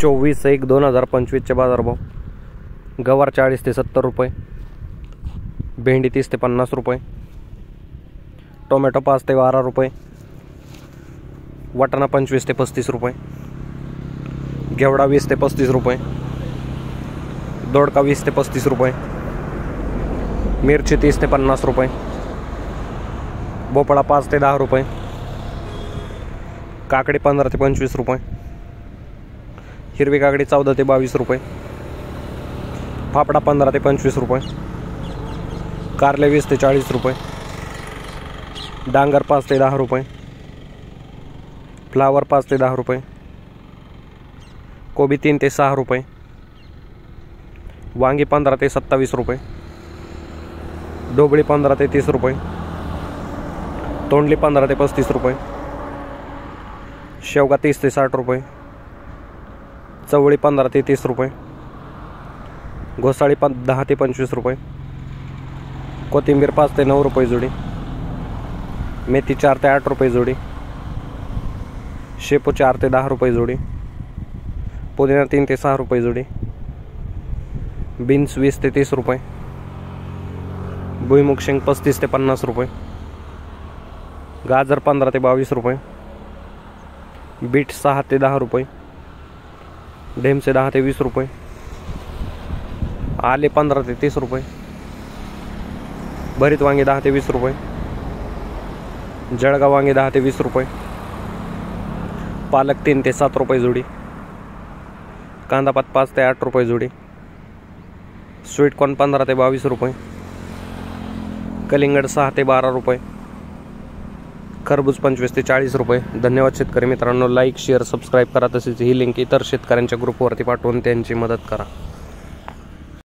24/1/2025 बाजारभाव. गवार 40 ते 70 रुपये, भेंडी 30 ते 50 रुपये, टोमॅटो 5 ते 12 रुपये, वाटाणा 25 ते 35 रुपये, घेवडा 20 ते 35 रुपये, दोडका 20 ते 35 रुपये, मिरची 30 ते 50 रुपये, भोपळा 5 ते 10 रुपये, काकडी 15 ते 25 रुपये, हिरवी काकडी 14 ते 22 रुपये, फाफडा 15 ते 25 रुपये, कारले 20 ते 40 रुपये, डांगर 5 ते 10 रुपये, फ्लावर 5 ते 10 रुपये, कोबी 3 ते 6 रुपये, वांगी 15 ते 27 रुपये, ढोबळी 15 ते 30 रुपये, तोंडली 15 ते 35 रुपये, शेवगा 30 ते 60 रुपये, चवळी 15 ते 30 रुपये, घोसाळी 10 ते 25 रुपये, कोथिंबीर 5 ते 9 रुपये जोडी, मेथी 4 ते 8 रुपये जोडी, शेपू 4 ते 10 रुपये जोडी, पुदिना 3 ते 6 रुपये जोडी, बीन्स 20 ते 30 रुपये, भुईमुग शेंग 35 ते 50 रुपये, गाजर 15 ते 22 रुपये, बीट 6 ते 10 रुपये, ढेमसे 10 ते 20 रुपये, आले 15 ते 30 रुपये, भरीत वांगे 10 ते 20 रुपये, जळगाव वांगे 10 ते 20 रुपये, पालक 3 ते 7 रुपये जोडी, कांदापात 5 ते 8 रुपये जोडी, स्वीटकॉर्न 15 ते 22 रुपये, कलिंगड 6 ते 12 रुपये, खरबूज 25 ते 40 रुपये. धन्यवाद शेतकरी मित्रांनो. लाईक, शेअर, सबस्क्राईब करा. तसेच ही लिंक इतर शेतकऱ्यांच्या ग्रुपवरती पाठवून त्यांची मदत करा.